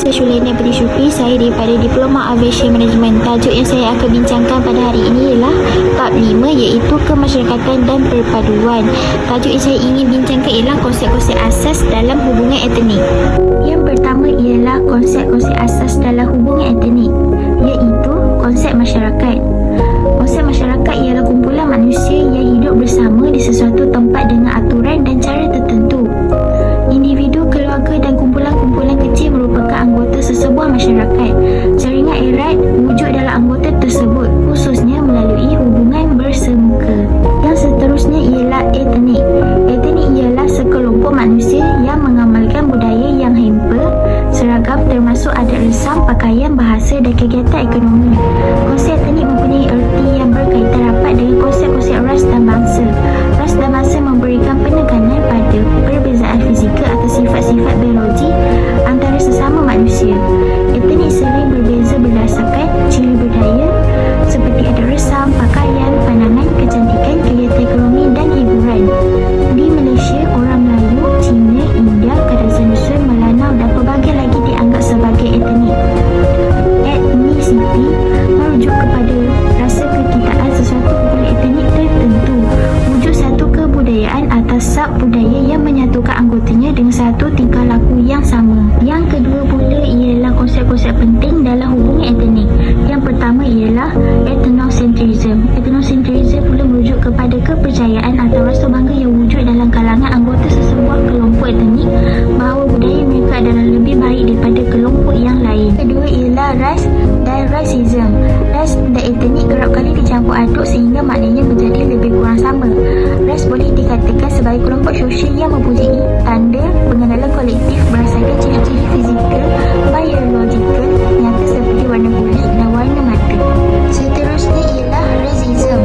Saya Shulena Budi Syukri, saya daripada Diploma Aviation Management. Tajuk yang saya akan bincangkan pada hari ini ialah bab 5, iaitu kemasyarakatan dan perpaduan. Tajuk yang saya ingin bincangkan ialah konsep-konsep asas dalam hubungan etnik. Yang pertama ialah konsep-konsep asas dalam hubungan etnik, iaitu konsep masyarakat. Konsep masyarakat ialah kumpulan manusia yang hidup bersama di sesuatu tempat dengan aturan dan cara tertentu. Individu, keluarga dan kumpulan-kumpulan kecil merupakan anggota sesebuah masyarakat. Jaringan erat wujud dalam anggota tersebut, khususnya melalui hubungan bersemuka. Yang seterusnya ialah etnik. Etnik ialah sekelompok manusia yang mengamalkan budaya yang hampa, seragam termasuk adat resam, pakaian, bahasa dan kegiatan ekonomi. Konsep etnik mempunyai erti yang berkaitan rapat dengan konsep-konsep ras dan bangsa. Ras dan bangsa memberikan penekanan pada perbezaan fizikal atau sifat-sifat biologi antara sesama manusia. Etnik sering berbeza berdasarkan ciri budaya seperti adat resam, pakaian, pandangan, kecantikan, kegiatan ekonomi dan hiburan. Di Malaysia, orang Melayu, Cina, India, Kadazan Dusun, Melanau dan pelbagai lagi dianggap sebagai etnik. Ethnicity merujuk kepada rasa kekitaan sesuatu kumpulan etnik tertentu, wujud satu kebudayaan atau sub-budaya yang menyatukan anggotanya dengan satu tingkah laku yang sama. Yang kedua pula ialah konsep-konsep penting dalam hubungan etnik. Yang pertama ialah ethnocentrism. Ethnocentrism pula merujuk kepada kepercayaan atau rasa bangga yang wujud dalam kalangan anggota sesebuah kelompok etnik bahawa budaya mereka adalah lebih baik daripada kelompok yang lain. Kedua ialah ras dan rasism. Ras dan etnik kerap kali dicampur aduk sehingga maknanya menjadi lebih kurang sama. Ras boleh dikatakan sebagai kelompok sosial yang mempunyai tanda pengenalan kolektif berdasarkan ciri-ciri fizikal, biologikal nyata seperti warna kulit dan warna mata. Seterusnya ialah rasism.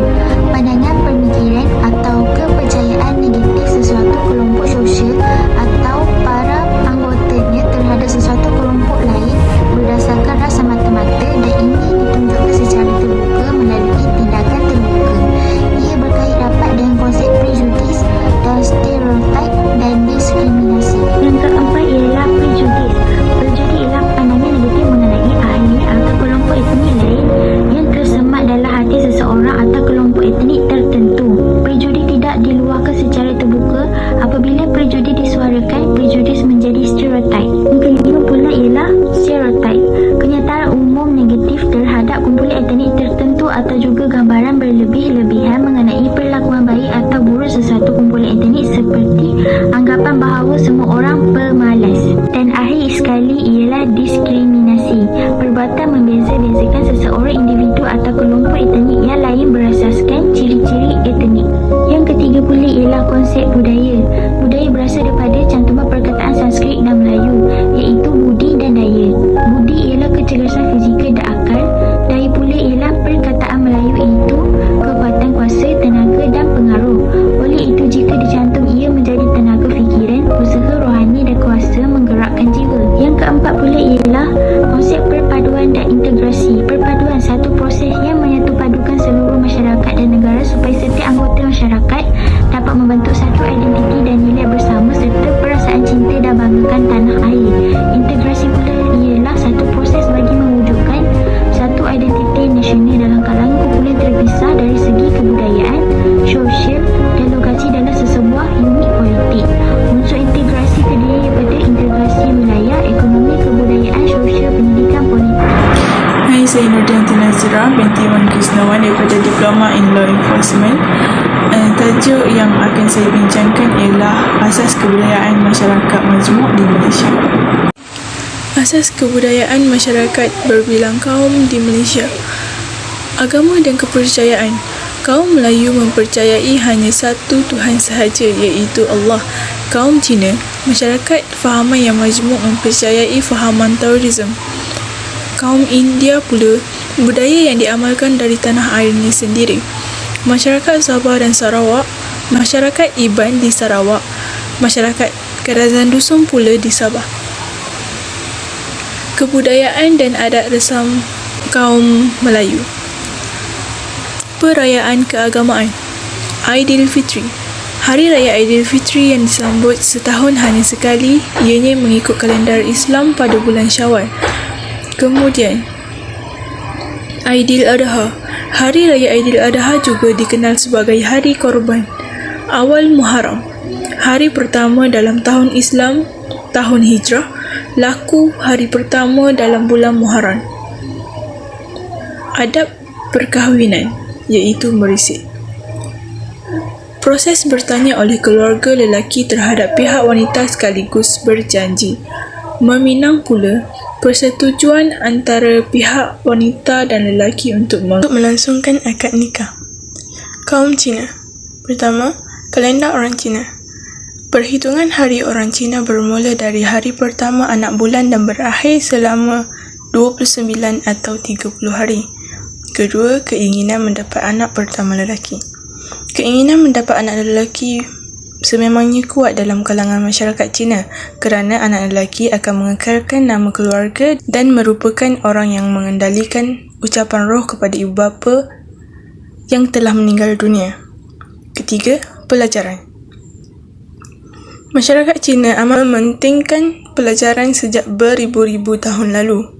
Pandangan, pemikiran atau kepercayaan negatif sesuatu kelompok sosial atau para anggotanya terhadap sesuatu kelompok lain berdasarkan ras semata-mata, dan ini ditunjukkan secara terbuka melalui tindakan terbuka. Ia berkait rapat dengan konsep prejudis dan stereotip dan diskriminasi. Yang keempat ialah prejudis. Prejudis ialah pandangan negatif mengenai ahli atau kelompok etnik lain yang tersemat dalam hati seseorang atau kelompok etnik tertentu. Prejudis tidak diluahkan secara terbuka. Apabila prejudis disuarakan, prejudis menjadi stereotip. Yang kelima pula ialah stereotip. Kenyataan umum negatif terhadap kumpulan etnik tertentu atau juga gambaran berlebih-lebihan mengenai perlakuan baik atau buruk sesuatu kumpulan etnik, seperti anggapan bahawa semua orang pemalas. Dan akhir sekali ialah diskriminasi. Perbuatan membeza-bezakan seseorang individu atau kelompok etnik yang lain berasaskan ciri-ciri etnik. Yang ketiga pula ialah konsep budaya. Budaya berasal daripada cantuman perkataan Sanskrit dan Melayu, iaitu budi dan daya. Budi ialah kecergasan fizikal dan akal. Daya pula ialah perkataan Melayu, iaitu kekuatan kuasa, tenaga dan pengaruh. Oleh itu, jika dicantum, ia menjadi tenaga fikiran, usaha rohani dan kuasa menggerakkan jiwa. Yang keempat pula ialah konsep perpaduan dan integrasi. Perpaduan satu proses yang menyatupadukan seluruh masyarakat dan negara supaya setiap anggota masyarakat dapat membentuk satu identiti dan nilai bersama serta perasaan cinta dan banggakan tanah air. Integrasi pula ialah satu proses bagi mewujudkan satu identiti nasional dalam kalangan kumpulan terpisah dari segi kebudayaan, sosial dan lokasi dalam sesebuah unit politik. Unsur integrasi terdiri daripada integrasi wilayah, ekonomi, kebudayaan, sosial, pendidikan, politik. Hai, saya Nurdianti Nazira binti Wan Krisnawan daripada Diploma in Law Enforcement. Tajuk yang akan saya bincangkan ialah asas kebudayaan masyarakat majmuk di Malaysia. Asas kebudayaan masyarakat berbilang kaum di Malaysia. Agama dan kepercayaan. Kaum Melayu mempercayai hanya satu Tuhan sahaja, iaitu Allah. Kaum Cina, masyarakat fahaman yang majmuk mempercayai fahaman Taoism. Kaum India pula, budaya yang diamalkan dari tanah airnya sendiri. Masyarakat Sabah dan Sarawak, masyarakat Iban di Sarawak, masyarakat Kadazan Dusun pula di Sabah. Kebudayaan dan adat resam kaum Melayu. Perayaan keagamaan. Aidilfitri, Hari Raya Aidilfitri yang disambut setahun hanya sekali, ianya mengikut kalendar Islam pada bulan Syawal. Kemudian, Aidil Adha. Hari Raya Aidil Adha juga dikenal sebagai Hari Korban. Awal Muharram, hari pertama dalam tahun Islam, tahun Hijrah, laku hari pertama dalam bulan Muharram. Adab perkahwinan, iaitu merisik. Proses bertanya oleh keluarga lelaki terhadap pihak wanita sekaligus berjanji. Meminang pula persetujuan antara pihak wanita dan lelaki untuk melangsungkan akad nikah. Kaum Cina. Pertama, kalender orang Cina. Perhitungan hari orang Cina bermula dari hari pertama anak bulan dan berakhir selama 29 atau 30 hari. Kedua, keinginan mendapat anak pertama lelaki. Keinginan mendapat anak lelaki sememangnya kuat dalam kalangan masyarakat Cina kerana anak lelaki akan mengekalkan nama keluarga dan merupakan orang yang mengendalikan ucapan roh kepada ibu bapa yang telah meninggal dunia. Ketiga, pelajaran. Masyarakat Cina amat mementingkan pelajaran sejak beribu-ribu tahun lalu.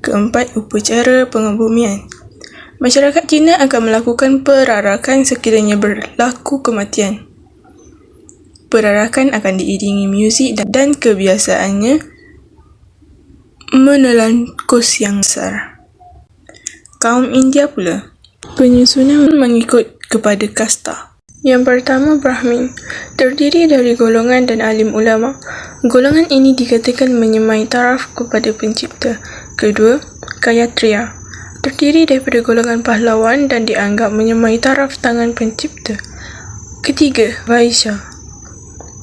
Keempat, upacara pengebumian. Masyarakat Cina akan melakukan perarakan sekiranya berlaku kematian. Perarakan akan diiringi muzik dan kebiasaannya menelan kos yang besar. Kaum India pula, penyusunan mengikut kepada kasta. Yang pertama, Brahmin, terdiri dari golongan dan alim ulama. Golongan ini dikatakan menyemai taraf kepada pencipta. Kedua, Kshatriya, terdiri daripada golongan pahlawan dan dianggap menyemai taraf tangan pencipta. Ketiga, Vaishya,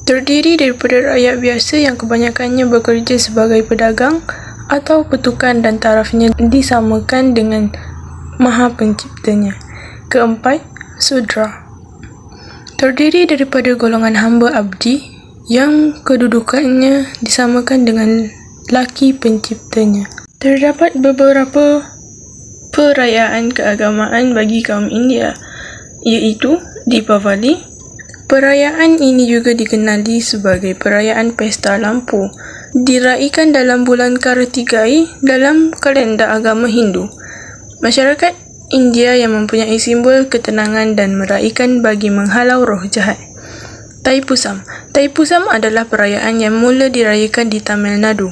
terdiri daripada rakyat biasa yang kebanyakannya bekerja sebagai pedagang atau petukan dan tarafnya disamakan dengan Maha Penciptanya. Keempat, Sudra, terdiri daripada golongan hamba abdi yang kedudukannya disamakan dengan laki penciptanya. Terdapat beberapa perayaan keagamaan bagi kaum India, iaitu Deepavali. Perayaan ini juga dikenali sebagai perayaan pesta lampu. Diraikan dalam bulan Kartigai dalam kalender agama Hindu. Masyarakat India yang mempunyai simbol ketenangan dan meraikan bagi menghalau roh jahat. Taipusam. Taipusam adalah perayaan yang mula dirayakan di Tamil Nadu.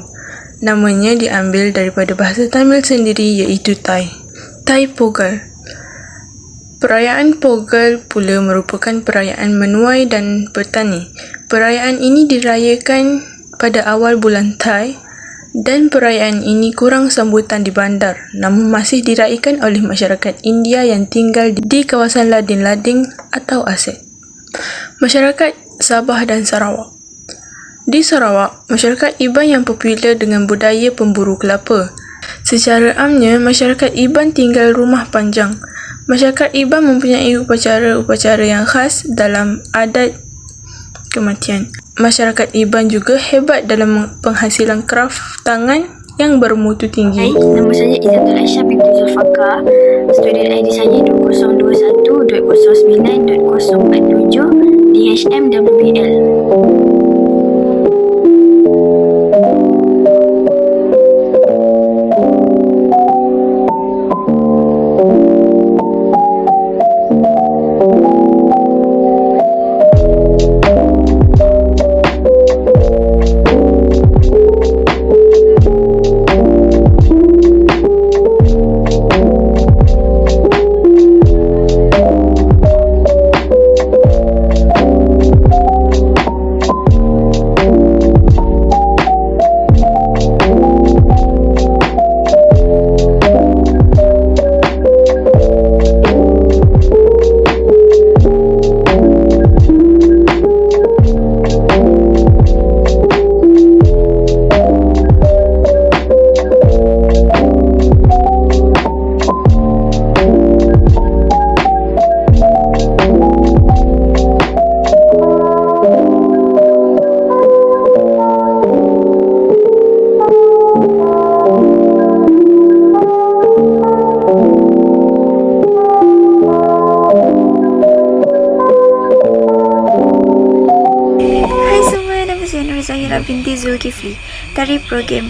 Namanya diambil daripada bahasa Tamil sendiri, iaitu Tai. Tai Pogal. Perayaan Pogal pula merupakan perayaan menuai dan bertani. Perayaan ini dirayakan pada awal bulan Tai dan perayaan ini kurang sambutan di bandar, namun masih diraikan oleh masyarakat India yang tinggal di kawasan lading-lading atau aset. Masyarakat Sabah dan Sarawak. Di Sarawak, masyarakat Iban yang popular dengan budaya pemburu kelapa. Secara amnya, masyarakat Iban tinggal rumah panjang. Masyarakat Iban mempunyai upacara-upacara yang khas dalam adat kematian. Masyarakat Iban juga hebat dalam penghasilan kraft tangan yang bermutu tinggi. Hai, nama saya Izzatul Aisyah binti Zulfaqar. Student ID saya 2021.09.047 DHM WBL. binti Zulkifli dari program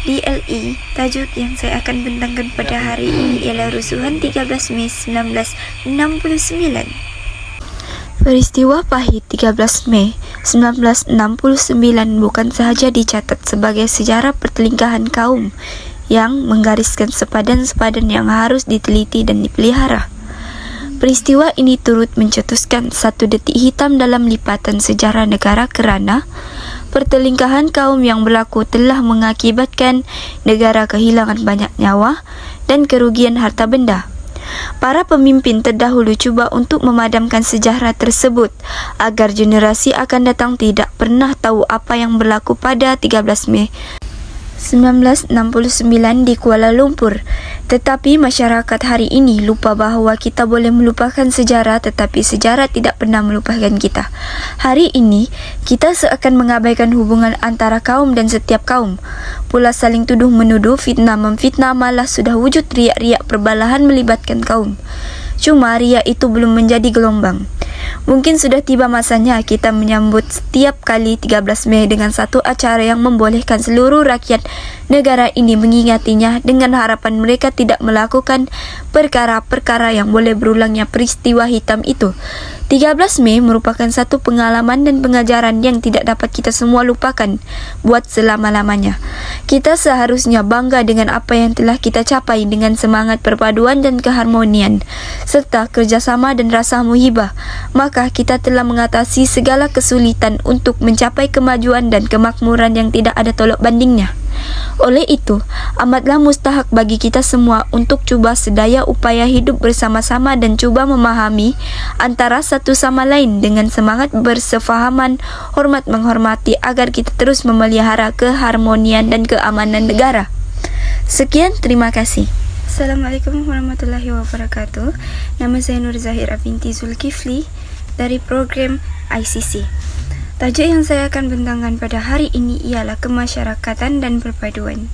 DLE. Tajuk yang saya akan bentangkan pada hari ini ialah Rusuhan 13 Mei 1969. Peristiwa pahit 13 Mei 1969 bukan sahaja dicatat sebagai sejarah pertelingkahan kaum yang menggariskan sepadan-sepadan yang harus diteliti dan dipelihara. Peristiwa ini turut mencetuskan satu detik hitam dalam lipatan sejarah negara kerana pertelingkahan kaum yang berlaku telah mengakibatkan negara kehilangan banyak nyawa dan kerugian harta benda. Para pemimpin terdahulu cuba untuk memadamkan sejarah tersebut agar generasi akan datang tidak pernah tahu apa yang berlaku pada 13 Mei 1969 di Kuala Lumpur. Tetapi masyarakat hari ini lupa bahawa kita boleh melupakan sejarah, tetapi sejarah tidak pernah melupakan kita. Hari ini, kita seakan mengabaikan hubungan antara kaum dan setiap kaum. Pula saling tuduh-menuduh, fitnah-memfitnah, malah sudah wujud riak-riak perbalahan melibatkan kaum. Cuma riak itu belum menjadi gelombang. Mungkin sudah tiba masanya kita menyambut setiap kali 13 Mei dengan satu acara yang membolehkan seluruh rakyat negara ini mengingatinya dengan harapan mereka tidak melakukan perkara-perkara yang boleh berulangnya peristiwa hitam itu. 13 Mei merupakan satu pengalaman dan pengajaran yang tidak dapat kita semua lupakan buat selama-lamanya. Kita seharusnya bangga dengan apa yang telah kita capai dengan semangat perpaduan dan keharmonian serta kerjasama dan rasa muhibah. Maka kita telah mengatasi segala kesulitan untuk mencapai kemajuan dan kemakmuran yang tidak ada tolak bandingnya. Oleh itu, amatlah mustahak bagi kita semua untuk cuba sedaya upaya hidup bersama-sama dan cuba memahami antara satu sama lain dengan semangat bersefahaman, hormat menghormati agar kita terus memelihara keharmonian dan keamanan negara. Sekian, terima kasih. Assalamualaikum warahmatullahi wabarakatuh. Nama saya Nur Zahira binti Zulkifli dari program ICC. Tajuk yang saya akan bentangkan pada hari ini ialah kemasyarakatan dan perpaduan.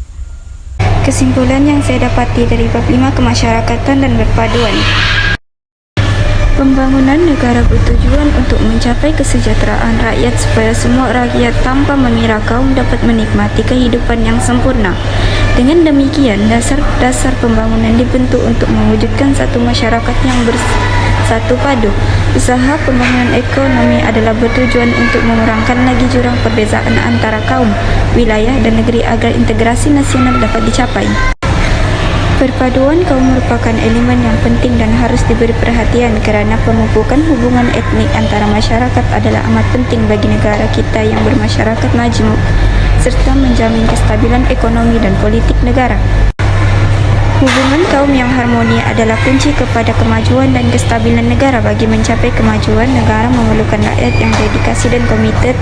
Kesimpulan yang saya dapati dari bab 5 kemasyarakatan dan perpaduan. Pembangunan negara bertujuan untuk mencapai kesejahteraan rakyat supaya semua rakyat tanpa mengira kaum dapat menikmati kehidupan yang sempurna. Dengan demikian, dasar-dasar pembangunan dibentuk untuk mewujudkan satu masyarakat yang bersatu padu. Usaha pembangunan ekonomi adalah bertujuan untuk mengurangkan lagi jurang perbezaan antara kaum, wilayah dan negeri agar integrasi nasional dapat dicapai. Perpaduan kaum merupakan elemen yang penting dan harus diberi perhatian kerana pemupukan hubungan etnik antara masyarakat adalah amat penting bagi negara kita yang bermasyarakat majmuk serta menjamin kestabilan ekonomi dan politik negara. Hubungan kaum yang harmoni adalah kunci kepada kemajuan dan kestabilan negara. Bagi mencapai kemajuan, negara memerlukan rakyat yang dedikasi dan komited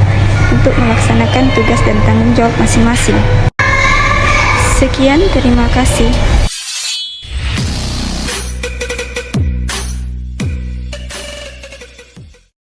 untuk melaksanakan tugas dan tanggungjawab masing-masing. Sekian, terima kasih.